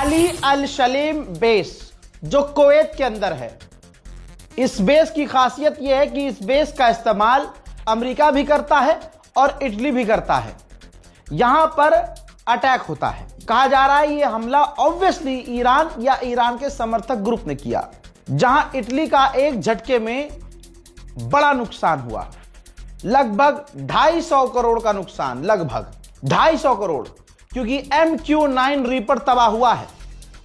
आली अल शलीम बेस जो कुवैत के अंदर है। इस बेस की खासियत यह है कि इस बेस का इस्तेमाल अमेरिका भी करता है और इटली भी करता है। यहां पर अटैक होता है। कहा जा रहा है यह हमला ऑब्वियसली ईरान या ईरान के समर्थक ग्रुप ने किया, जहां इटली का एक झटके में बड़ा नुकसान हुआ। लगभग 250 करोड़ का नुकसान, लगभग 250 करोड़, क्योंकि MQ-9 रीपर तबाह हुआ है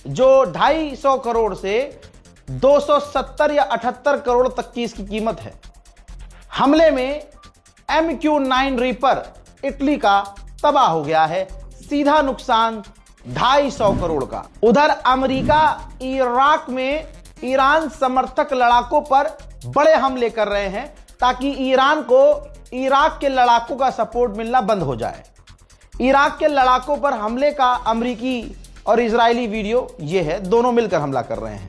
जो 250 करोड़ से 270 या 78 करोड़ तक की इसकी कीमत है। हमले में MQ-9 रीपर इटली का तबाह हो गया है, सीधा नुकसान 250 करोड़ का। उधर अमेरिका इराक में ईरान समर्थक लड़ाकों पर बड़े हमले कर रहे हैं ताकि ईरान को इराक के लड़ाकों का सपोर्ट मिलना बंद हो जाए। इराक के लड़ाकों पर हमले का अमेरिकी और इजरायली वीडियो ये है, दोनों मिलकर हमला कर रहे हैं।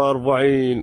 40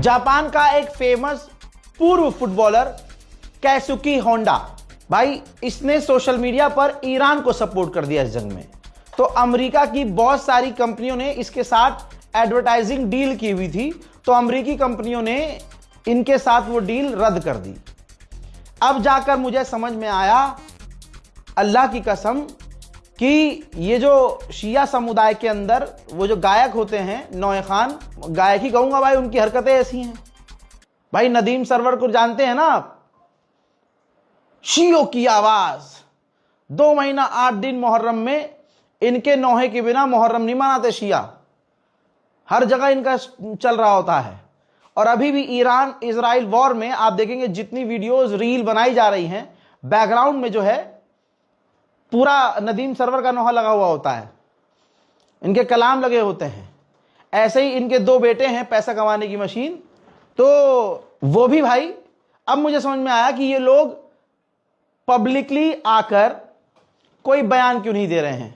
जापान का एक फेमस पूर्व फुटबॉलर कैसुकी होंडा, भाई इसने सोशल मीडिया पर ईरान को सपोर्ट कर दिया इस जंग में। तो अमेरिका की बहुत सारी कंपनियों ने इसके साथ एडवर्टाइजिंग डील की हुई थी, तो अमेरिकी कंपनियों ने इनके साथ वो डील रद्द कर दी। अब जाकर मुझे समझ में आया, अल्लाह की कसम, कि ये जो शिया समुदाय के अंदर वो जो गायक होते हैं, नौए खान, गायक ही कहूंगा भाई, उनकी हरकतें ऐसी हैं। भाई नदीम सरवर को जानते हैं ना आप, शियों की आवाज। 2 महीना 8 दिन मुहर्रम में इनके नौहे के बिना मुहर्रम नहीं मनाते शिया, हर जगह इनका चल रहा होता है। और अभी भी ईरान इजराइल वॉर में आप देखेंगे जितनी वीडियोस रील बनाई जा रही हैं, बैकग्राउंड में जो है पूरा नदीम सरवर का नोहा लगा हुआ होता है, इनके कलाम लगे होते हैं। ऐसे ही इनके 2 बेटे हैं, पैसा कमाने की मशीन, तो वो भी भाई, अब मुझे समझ में आया कि ये लोग पब्लिकली आकर कोई बयान क्यों नहीं दे रहे हैं।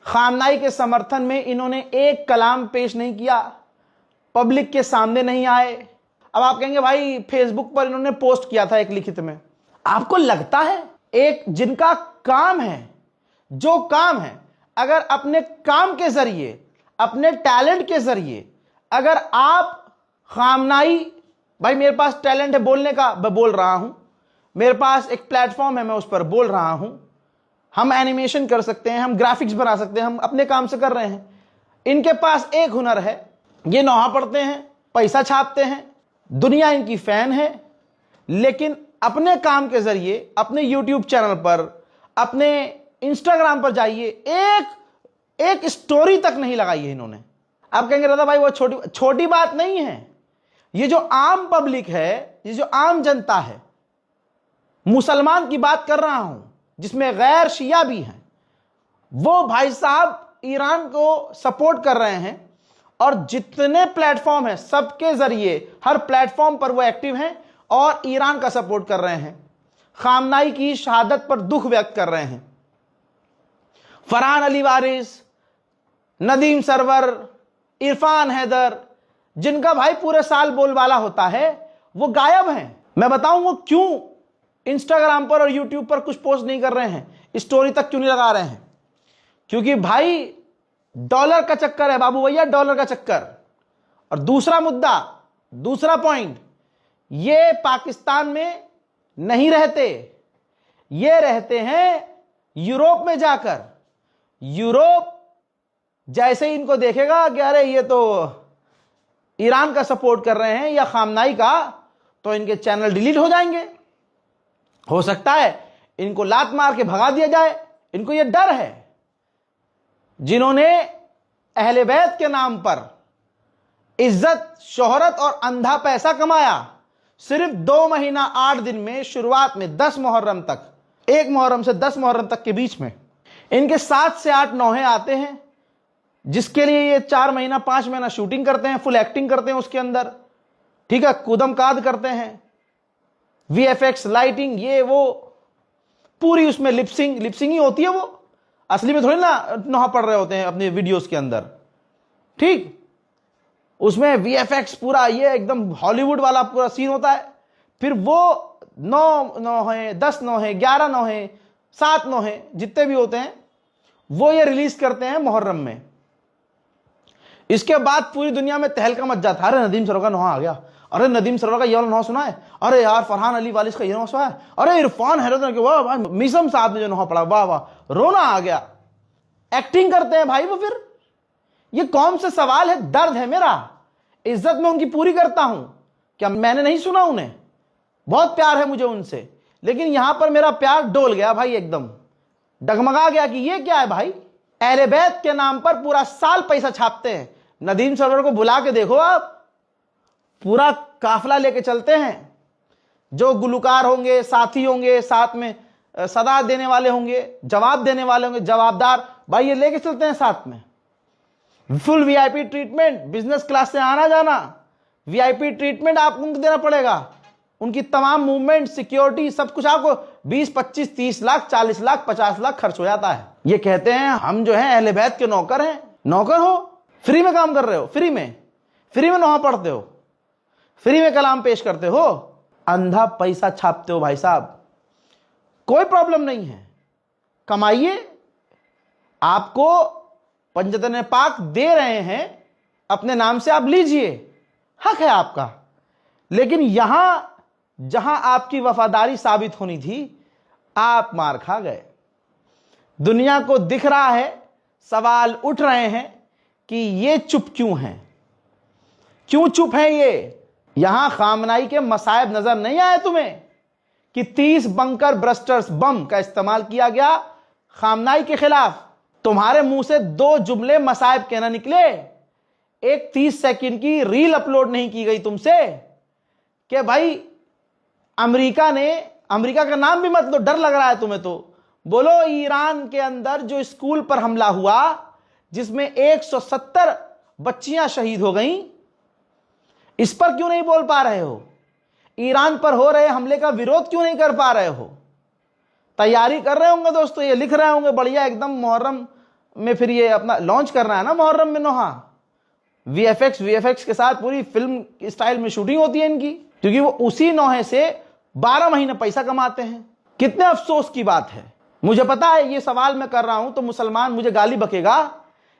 खामनाई के समर्थन में इन्होंने एक कलाम पेश नहीं किया, पब्लिक के सामने नहीं आए। अब आप कहेंगे भाई फेसबुक पर इन्होंने पोस्ट किया था एक लिखित में। आपको लगता है एक जिनका काम है, जो काम है, अगर अपने काम के जरिए, अपने टैलेंट के जरिए, अगर आप खामनाई, भाई मेरे पास टैलेंट है बोलने का, मैं बोल रहा हूं, मेरे पास एक प्लेटफॉर्म है, मैं उस पर बोल रहा हूं, हम एनिमेशन कर सकते हैं, हम ग्राफिक्स बना सकते हैं, हम अपने काम से कर रहे हैं। इनके पास एक हुनर है, ये नौहा पढ़ते हैं, पैसा छापते हैं, दुनिया इनकी फैन है, लेकिन अपने काम के जरिए अपने यूट्यूब चैनल पर, अपने इंस्टाग्राम पर जाइए, एक स्टोरी तक नहीं लगाई है इन्होंने। आप कहेंगे रजा भाई वो छोटी बात नहीं है। ये जो आम पब्लिक है, ये जो आम जनता है, मुसलमान की बात कर रहा हूं, जिसमें गैर शिया भी हैं, वो भाई साहब ईरान को सपोर्ट कर रहे हैं और जितने प्लेटफॉर्म हैं सबके जरिए, हर प्लेटफॉर्म पर वो एक्टिव हैं और ईरान का सपोर्ट कर रहे हैं, खामनाई की शहादत पर दुख व्यक्त कर रहे हैं। फरहान अली वारिस, नदीम सरवर, इरफान हैदर, जिनका भाई पूरे साल बोलबाला होता है, वो गायब हैं। मैं बताऊं वो क्यों इंस्टाग्राम पर और यूट्यूब पर कुछ पोस्ट नहीं कर रहे हैं, स्टोरी तक क्यों नहीं लगा रहे हैं? क्योंकि भाई डॉलर का चक्कर है बाबू भैया, डॉलर का चक्कर। और दूसरा मुद्दा, दूसरा पॉइंट, ये पाकिस्तान में नहीं रहते, ये रहते हैं यूरोप में जाकर। यूरोप जैसे ही इनको देखेगा कि अरे ये तो ईरान का सपोर्ट कर रहे हैं या खामनाई का, तो इनके चैनल डिलीट हो जाएंगे। हो सकता है इनको लात मार के भगा दिया जाए। इनको ये डर है। जिन्होंने अहले बैत के नाम पर इज्जत, शोहरत और अंधा पैसा कमाया, सिर्फ 2 महीना 8 दिन में, शुरुआत में 10 मुहर्रम तक, 1 मुहर्रम से 10 मुहर्रम तक के बीच में इनके 7 से 8 नौहे आते हैं, जिसके लिए ये 4 महीना 5 महीना शूटिंग करते हैं, फुल एक्टिंग करते हैं उसके अंदर, ठीक है, कूदम काद करते हैं, VFX, लाइटिंग, ये वो पूरी, उसमें लिपसिंग ही होती है। वो असली में थोड़ी ना नौहा पड़ रहे होते हैं अपने वीडियोस के अंदर, ठीक। उसमें VFX पूरा ये एकदम हॉलीवुड वाला पूरा सीन होता है। फिर वो 9 नौहे, 10 नौहे, 11 नौहे, 7 नौहे जितने भी होते हैं वो ये रिलीज करते हैं मुहर्रम में। इसके बाद पूरी दुनिया में तहलका मच जाता है, अरे नदीम सरवर का नौहा आ गया, अरे नदीम सरवर का ये वाला नौहा सुना है, अरे यार फरहान अली वालिस का ये नौहा सुना है, अरे इरफान हैरत के वाह भाई मीसम साहब ने जो नौहा पढ़ा वाह वाह, रोना आ गया। एक्टिंग करते हैं भाई वो। फिर ये कौन से सवाल है, दर्द है मेरा, इज्जत में उनकी पूरी करता हूं, क्या मैंने नहीं सुना उन्हें? बहुत प्यार है मुझे उनसे, लेकिन यहां पर मेरा प्यार डोल गया भाई, एकदम डगमगा गया कि ये क्या है भाई। अहले बैत के नाम पर पूरा साल पैसा छापते हैं। नदीम सरवर को बुला के देखो आप, पूरा काफिला लेके चलते हैं, जो गुलकार होंगे, साथी होंगे, साथ में सदा देने वाले होंगे, जवाब देने वाले होंगे, जवाबदार भाई, ये लेके चलते हैं साथ में। Full VIP treatment, business class से आना जाना, VIP ट्रीटमेंट आपको उनको देना पड़ेगा। उनकी तमाम मूवमेंट, सिक्योरिटी, सब कुछ आपको 20, 25, 30 लाख, 40 लाख, 50 लाख खर्च हो जाता है। ये कहते हैं हम जो है अहले बैत के नौकर हैं। नौकर हो, फ्री में काम कर रहे हो, फ्री में नौहा पढ़ते हो, फ्री में कलाम पेश करते हो, अंधा पैसा छापते हो भाई साहब। कोई प्रॉब्लम नहीं है, कमाइए, आपको पंजतन पाक दे रहे हैं अपने नाम से, आप लीजिए, हक है आपका। लेकिन यहां जहां आपकी वफादारी साबित होनी थी, आप मार खा गए। दुनिया को दिख रहा है, सवाल उठ रहे हैं कि ये चुप क्यों हैं, क्यों चुप हैं ये? यहां खामनाई के मसायब नजर नहीं आए तुम्हें कि 30 बंकर ब्रस्टर्स बम का इस्तेमाल किया गया खामनाई के खिलाफ? तुम्हारे मुंह से 2 जुमले मसायब के ना निकले? एक 30 सेकंड की रील अपलोड नहीं की गई तुमसे कि भाई अमेरिका का नाम भी मत लो, डर लग रहा है तुम्हें तो। बोलो ईरान के अंदर जो स्कूल पर हमला हुआ, जिसमें 170 बच्चियां शहीद हो गईं, इस पर क्यों नहीं बोल पा रहे हो? ईरान पर हो रहे हमले का विरोध क्यों नहीं कर पा रहे हो? तैयारी कर रहे होंगे दोस्तों, ये लिख रहे होंगे बढ़िया एकदम, मुहर्रम में फिर ये अपना लॉन्च करना है ना मुहर्रम में नौहा। VFX के साथ पूरी फिल्म स्टाइल में शूटिंग होती है इनकी, क्योंकि वो उसी नौहे से 12 महीने पैसा कमाते हैं। कितने अफसोस की बात है। मुझे पता है ये सवाल मैं कर रहा हूं तो मुसलमान मुझे गाली बकेगा,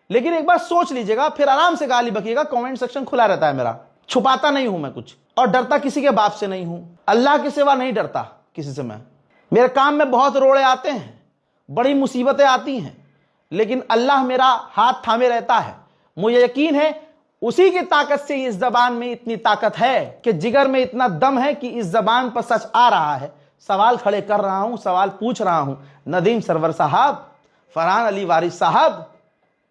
लेकिन एक बार सोच लीजिएगा, फिर आराम से गाली बकिएगा। कमेंट सेक्शन खुला रहता है मेरा, छुपाता नहीं हूं मैं कुछ, और डरता किसी के बाप से नहीं हूं। अल्लाह के सिवा नहीं डरता किसी से मैं। मेरे काम में बहुत रोड़े आते हैं, बड़ी मुसीबतें आती हैं, लेकिन अल्लाह मेरा हाथ थामे रहता है। मुझे यकीन है उसी की ताकत से इस जबान में इतनी ताकत है कि जिगर में इतना दम है कि इस जबान पर सच आ रहा है। सवाल खड़े कर रहा हूं, सवाल पूछ रहा हूं। नदीम सरवर साहब, फरहान अली वारिस साहब,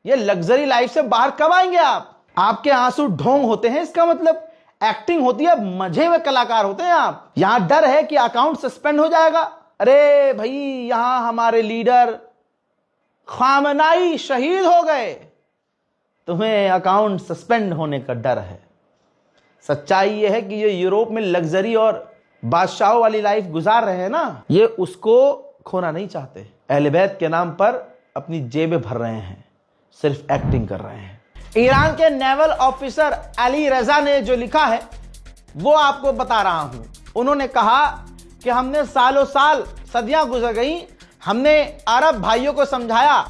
ये लग्जरी लाइफ से बाहर कब आएंगे आप? आपके आंसू ढोंग होते हैं, इसका मतलब एक्टिंग होती है, मजे हुए कलाकार होते हैं आप। यहां डर है कि अकाउंट सस्पेंड हो जाएगा। अरे भाई, यहां हमारे लीडर खामनाई शहीद हो गए, तुम्हें अकाउंट सस्पेंड होने का डर है। सच्चाई यह है कि ये यूरोप में लग्जरी और बादशाहों वाली लाइफ गुजार रहे हैं ना, ये उसको खोना नहीं चाहते। अहले बैत के नाम पर अपनी जेबें भर रहे हैं, सिर्फ एक्टिंग कर रहे हैं। ईरान के नेवल ऑफिसर अली रजा ने जो लिखा है वो आपको बता रहा हूं। उन्होंने कहा कि हमने सालों साल, सदियां गुजर गई, हमने अरब भाइयों को समझाया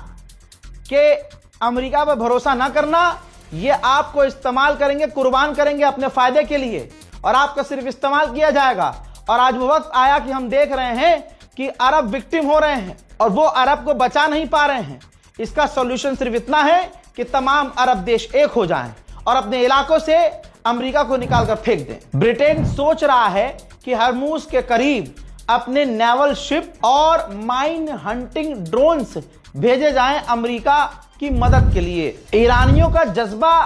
कि अमेरिका पर भरोसा ना करना, ये आपको इस्तेमाल करेंगे, कुर्बान करेंगे अपने फायदे के लिए, और आपका सिर्फ इस्तेमाल किया जाएगा। और आज वो वक्त आया कि हम देख रहे हैं कि अरब विक्टिम हो रहे हैं और वो अरब को बचा नहीं पा रहे हैं। इसका सॉल्यूशन सिर्फ इतना है कि तमाम अरब देश एक हो जाएं और अपने इलाकों से अमेरिका को निकालकर फेंक दें। ब्रिटेन सोच रहा है कि हरमूज के करीब अपने नेवल शिप और माइन हंटिंग ड्रोन्स भेजे जाएं अमेरिका की मदद के लिए। ईरानियों का जज्बा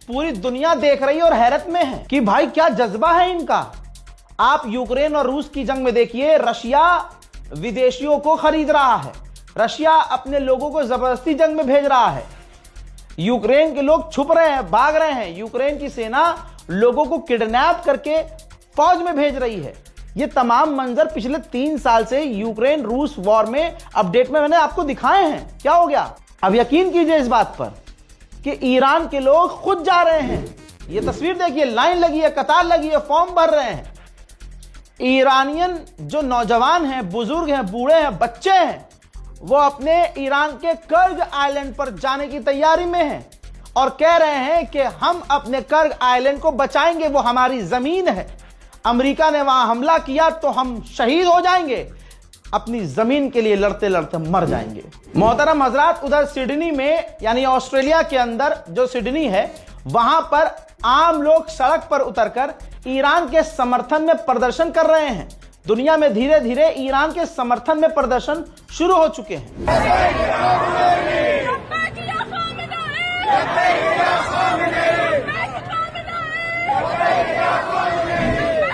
पूरी दुनिया देख रही है और हैरत में है कि भाई क्या जज्बा है इनका। आप यूक्रेन और रूस की जंग में देखिए, रशिया विदेशियों को खरीद रहा है, रशिया अपने लोगों को जबरदस्ती जंग में भेज रहा है। यूक्रेन के लोग छुप रहे हैं, भाग रहे हैं, यूक्रेन की सेना लोगों को किडनैप करके फौज में भेज रही है। ये तमाम मंजर पिछले 3 साल से यूक्रेन रूस वॉर में अपडेट में मैंने आपको दिखाए हैं। क्या हो गया? अब यकीन कीजिए इस बात पर कि ईरान के लोग खुद जा रहे हैं ये तस्वीर देखिए, लाइन लगी है, कतार लगी है, फॉर्म भर रहे हैं। ईरानियन जो नौजवान हैं, बुजुर्ग हैं, बूढ़े हैं, बच्चे हैं, वो अपने ईरान के कर्ग आइलैंड पर जाने की तैयारी में हैं और कह रहे हैं कि हम अपने कर्ग आइलैंड को बचाएंगे, वो हमारी जमीन है। अमेरिका ने वहां हमला किया तो हम शहीद हो जाएंगे, अपनी जमीन के लिए लड़ते लड़ते मर जाएंगे। मोहतरम हजरात, उधर सिडनी में यानी ऑस्ट्रेलिया के अंदर जो सिडनी है, वहां पर आम लोग सड़क पर उतरकर ईरान के समर्थन में प्रदर्शन कर रहे हैं। दुनिया में धीरे धीरे ईरान के समर्थन में प्रदर्शन शुरू हो चुके हैं।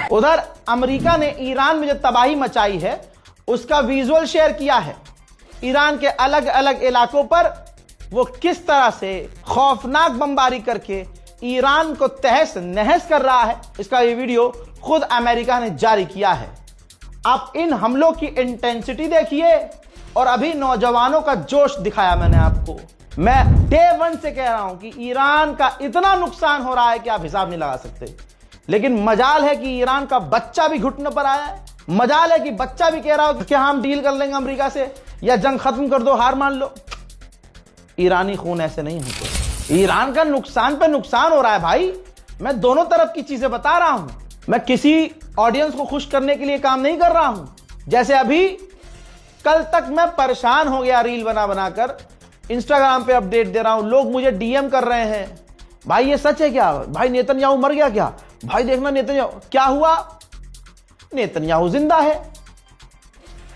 उधर अमेरिका ने ईरान में जो तबाही मचाई है उसका विजुअल शेयर किया है। ईरान के अलग अलग इलाकों पर वो किस तरह से खौफनाक बमबारी करके ईरान को तहस नहस कर रहा है, इसका ये वीडियो खुद अमेरिका ने जारी किया है। आप इन हमलों की इंटेंसिटी देखिए और अभी नौजवानों का जोश दिखाया मैंने आपको। मैं डे 1 से कह रहा हूं कि ईरान का इतना नुकसान हो रहा है कि आप हिसाब नहीं लगा सकते। लेकिन मजाल है कि ईरान का बच्चा भी घुटने पर आया है। मजाल है कि बच्चा भी कह रहा हो कि हम डील कर लेंगे अमेरिका से, या जंग खत्म कर दो, हार मान लो। ईरानी खून ऐसे नहीं होते। ईरान का नुकसान पे नुकसान हो रहा है भाई। मैं दोनों तरफ की चीजें बता रहा हूं। मैं किसी ऑडियंस को खुश करने के लिए काम नहीं कर रहा हूं। जैसे अभी कल तक मैं परेशान हो गया रील बना बनाकर, इंस्टाग्राम पे अपडेट दे रहा हूं, लोग मुझे डीएम कर रहे हैं, भाई ये सच है क्या, भाई नेतन्याहू मर गया क्या, भाई देखना नेतन्याहू। क्या हुआ? नेतन्याहू जिंदा है।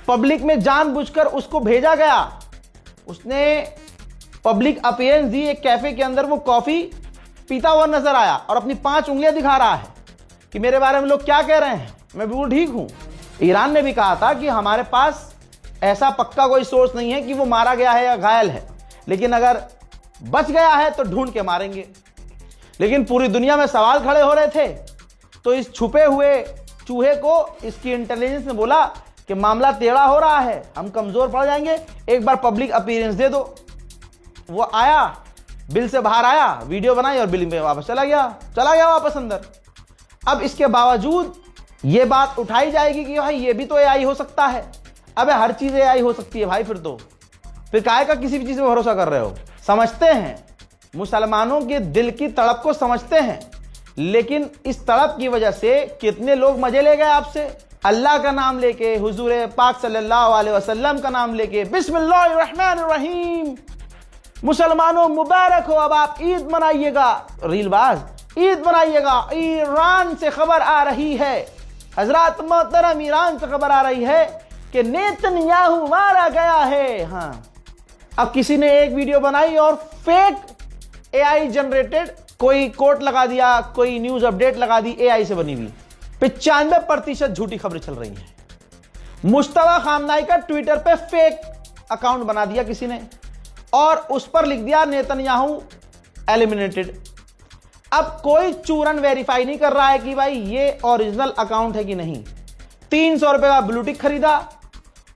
पब्लिक में जानबूझकर उसको भेजा गया। उसने पब्लिक अपीयरेंस दी एक कैफे के अंदर, वो कॉफी पीता हुआ नजर आया और अपनी 5 उंगलियां दिखा रहा है कि मेरे बारे में लोग क्या कह रहे हैं, मैं बिल्कुल ठीक हूं। ईरान ने भी कहा था कि हमारे पास ऐसा पक्का कोई सोर्स नहीं है कि वो मारा गया है या घायल है, लेकिन अगर बच गया है तो ढूंढ के मारेंगे। लेकिन पूरी दुनिया में सवाल खड़े हो रहे थे, तो इस छुपे हुए चूहे को इसकी इंटेलिजेंस ने बोला कि मामला टेढ़ा हो रहा है, हम कमजोर पड़ जाएंगे, एक बार पब्लिक अपीयरेंस दे दो। वो आया, बिल से बाहर आया, वीडियो बनाई और बिल में वापस चला गया वापस अंदर। अब इसके बावजूद ये बात उठाई जाएगी कि भाई ये भी तो एआई हो सकता है। अबे हर चीज एआई हो सकती है भाई, फिर काहे का किसी भी चीज में भरोसा कर रहे हो। समझते हैं, मुसलमानों के दिल की तड़प को समझते हैं, लेकिन इस तड़प की वजह से कितने लोग मजे ले गए आपसे। अल्लाह का नाम लेके, हुजूर पाक सल्लल्लाहु अलैहि वसल्लम का नाम लेके, बिस्मिल्लाहिर्रहमानिर्रहीम, मुसलमानों मुबारक हो, अब आप ईद मनाइएगा। रीलबाज, ईद मनाइएगा। ईरान से खबर आ रही है, हजरात मोहतरम, ईरान से खबर आ रही है कि नेतन्याहू मारा गया है। हाँ, अब किसी ने एक वीडियो बनाई और फेक एआई जनरेटेड कोई कोट लगा दिया, कोई न्यूज अपडेट लगा दी, एआई से बनी हुई। 95% झूठी खबरें चल रही हैं। मुश्तबा खामनाई का ट्विटर पे फेक अकाउंट बना दिया किसी ने और उस पर लिख दिया नेतन्याहू एलिमिनेटेड। अब कोई चूरन वेरीफाई नहीं कर रहा है कि भाई ये ओरिजिनल अकाउंट है कि नहीं। 300 रुपए का ब्लूटिक खरीदा,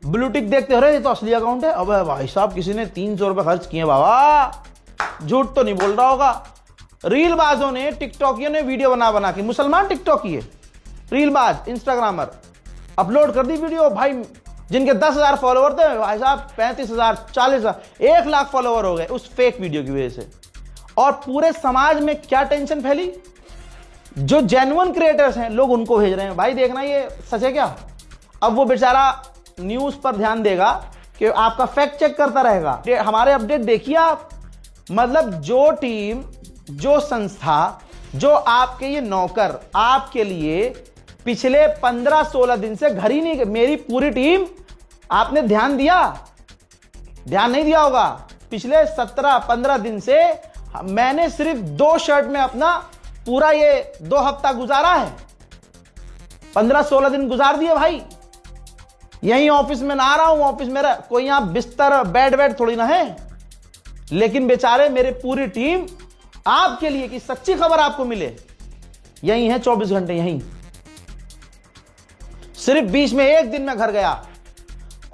ब्लूटिक देखते हो रहे, ये तो असली अकाउंट है। अब भाई साहब किसी ने 300 रुपए खर्च किए बाबा, झूठ तो नहीं बोल रहा होगा। रीलबाजों ने, टिकटॉकियों ने वीडियो बना के, मुसलमान टिकटॉकी है, रीलबाज इंस्टाग्रामर, अपलोड कर दी वीडियो। भाई जिनके 10,000 फॉलोवर थे, भाई साहब 35,000, 40,000, 1 लाख फॉलोवर हो गए उस फेक वीडियो की वजह से। और पूरे समाज में क्या टेंशन फैली, जो जेन्युइन क्रिएटर्स हैं लोग उनको भेज रहे हैं, भाई देखना ये सच है क्या। अब वो बेचारा न्यूज पर ध्यान देगा कि आपका फैक्ट चेक करता रहेगा। हमारे अपडेट देखिए आप, मतलब जो टीम, जो संस्था, जो आपके ये नौकर आपके लिए पिछले 15-16 दिन से घर ही नहीं, मेरी पूरी टीम, आपने ध्यान दिया, ध्यान नहीं दिया होगा, पिछले 17-15 दिन से मैंने सिर्फ 2 शर्ट में अपना पूरा ये 2 हफ्ता गुजारा है। 15-16 दिन गुजार दिए भाई। यही ऑफिस में ना रहा हूं, ऑफिस मेरा कोई यहां बिस्तर बेड थोड़ी ना है, लेकिन बेचारे मेरी पूरी टीम आपके लिए कि सच्ची खबर आपको मिले, यही है 24 घंटे यहीं। सिर्फ बीच में एक दिन मैं घर गया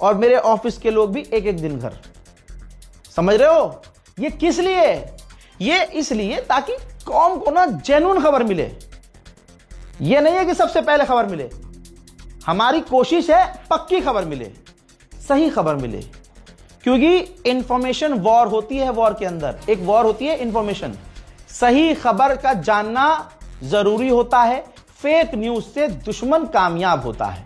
और मेरे ऑफिस के लोग भी एक दिन घर। समझ रहे हो ये किस लिए? ये इसलिए ताकि कौम को ना जेन्युइन खबर मिले। ये नहीं है कि सबसे पहले खबर मिले, हमारी कोशिश है पक्की खबर मिले, सही खबर मिले, क्योंकि इंफॉर्मेशन वॉर होती है। वॉर के अंदर एक वॉर होती है इंफॉर्मेशन। सही खबर का जानना जरूरी होता है। फेक न्यूज से दुश्मन कामयाब होता है,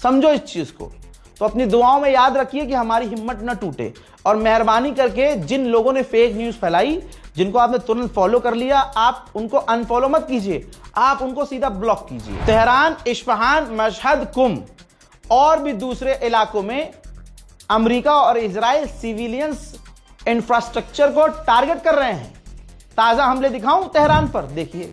समझो इस चीज को। तो अपनी दुआओं में याद रखिए कि हमारी हिम्मत न टूटे, और मेहरबानी करके जिन लोगों ने फेक न्यूज फैलाई, जिनको आपने तुरंत फॉलो कर लिया, आप उनको अनफॉलो मत कीजिए, आप उनको सीधा ब्लॉक कीजिए। तेहरान, इस्फहान, मशहद, कुम और भी दूसरे इलाकों में अमेरिका और इजराइल सिविलियंस इंफ्रास्ट्रक्चर को टारगेट कर रहे हैं। ताजा हमले दिखाऊं तेहरान पर, देखिए।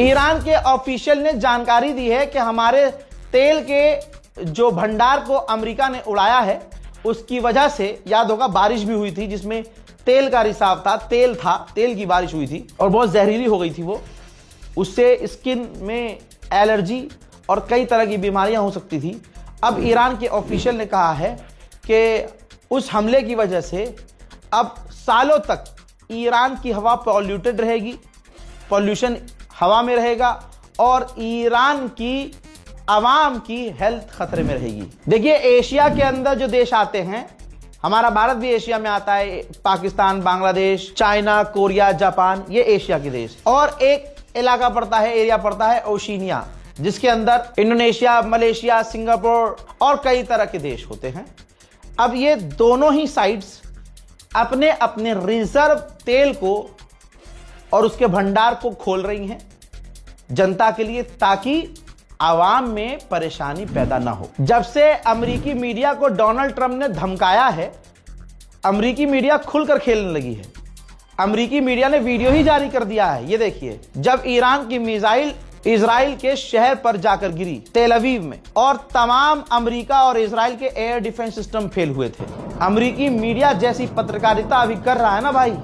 ईरान के ऑफिशियल ने जानकारी दी है कि हमारे तेल के जो भंडार को अमेरिका ने उड़ाया है, उसकी वजह से, याद होगा बारिश भी हुई थी जिसमें तेल का रिसाव था, तेल की बारिश हुई थी और बहुत जहरीली हो गई थी वो। उससे स्किन में एलर्जी और कई तरह की बीमारियां हो सकती थी। अब ईरान के ऑफिशियल ने कहा है कि उस हमले की वजह से अब सालों तक ईरान की हवा पॉल्यूटेड रहेगी, पॉल्यूशन हवा में रहेगा और ईरान की आवाम की हेल्थ खतरे में रहेगी। देखिए, एशिया के अंदर जो देश आते हैं, हमारा भारत भी एशिया में आता है, Pakistan, Bangladesh, China, Korea, Japan, ये एशिया के देश। और एक इलाका पड़ता है, एरिया पड़ता है ओशिनिया, जिसके अंदर इंडोनेशिया, मलेशिया, सिंगापुर और कई तरह के देश होते हैं। अब ये दोनों ही साइड्स अपने अपने रिजर्व तेल को और उसके भंडार को खोल रही हैं जनता के लिए, ताकि आवाम में परेशानी पैदा ना हो। जब से अमेरिकी मीडिया को डोनाल्ड ट्रंप ने धमकाया है, अमेरिकी मीडिया खुलकर खेलने लगी है। अमेरिकी मीडिया ने वीडियो ही जारी कर दिया है, ये देखिए, जब ईरान की मिसाइल इजराइल के शहर पर जाकर गिरी, तेल अवीव में, और तमाम अमेरिका और इजराइल के एयर डिफेंस सिस्टम फेल हुए थे। अमेरिकी मीडिया जैसी पत्रकारिता अभी कर रहा है ना भाई,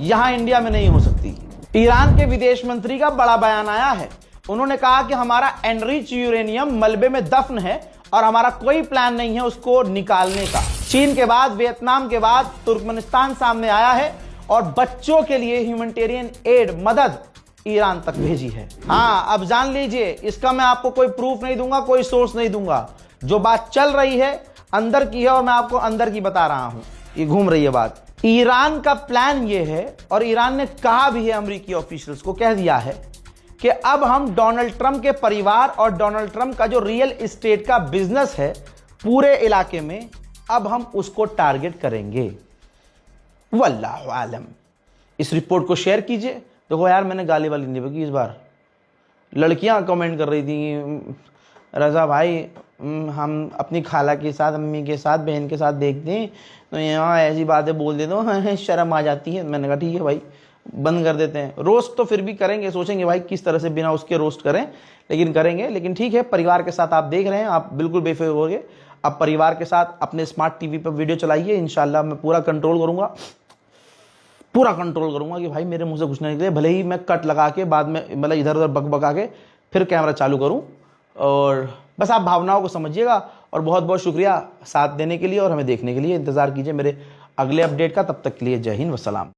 यहां इंडिया में नहीं हो सकती। ईरान के विदेश मंत्री का बड़ा बयान आया है। उन्होंने कहा कि हमारा एनरिच यूरेनियम मलबे में दफन है और हमारा कोई प्लान नहीं है उसको निकालने का। चीन के बाद, वियतनाम के बाद तुर्कमेनिस्तान सामने आया है और बच्चों के लिए ह्यूमैनिटेरियन एड, मदद ईरान तक भेजी है। हाँ, अब जान लीजिए, इसका मैं आपको कोई प्रूफ नहीं दूंगा, कोई सोर्स नहीं दूंगा। जो बात चल रही है अंदर की है और मैं आपको अंदर की बता रहा हूं। ये घूम रही है बात। ईरान का प्लान ये है, और ईरान ने कहा भी है, अमेरिकी ऑफिशियल्स को कह दिया है कि अब हम डोनाल्ड ट्रंप के परिवार और डोनाल्ड ट्रंप का जो रियल एस्टेट का बिजनेस है पूरे इलाके में, अब हम उसको टारगेट करेंगे। वल्लाहु आलम। इस रिपोर्ट को शेयर कीजिए। देखो यार, मैंने गाली वाली नहीं बकी इस बार। लड़कियां कमेंट कर रही थी, रजा भाई हम अपनी खाला के साथ, अम्मी के साथ, बहन के साथ देखते हैं तो यहाँ ऐसी बातें बोल देते हो, शर्म आ जाती है। मैंने कहा ठीक है भाई, बंद कर देते हैं। रोस्ट तो फिर भी करेंगे, सोचेंगे भाई किस तरह से बिना उसके रोस्ट करें, लेकिन करेंगे। लेकिन ठीक है, परिवार के साथ आप देख रहे हैं, आप बिल्कुल बेफिक्र होगे। अब परिवार के साथ अपने स्मार्ट टीवी पर वीडियो चलाइए। इंशाल्लाह मैं पूरा कंट्रोल करूंगा, पूरा कंट्रोल करूंगा कि भाई मेरे मुंह से कुछ नहीं निकले। भले ही मैं कट लगा के बाद में, मतलब इधर उधर बकबका के फिर कैमरा चालू करूं। और बस आप भावनाओं को समझिएगा। और बहुत बहुत शुक्रिया साथ देने के लिए और हमें देखने के लिए। इंतजार कीजिए मेरे अगले अपडेट का। तब तक के लिए जय हिंद, वस्सलाम।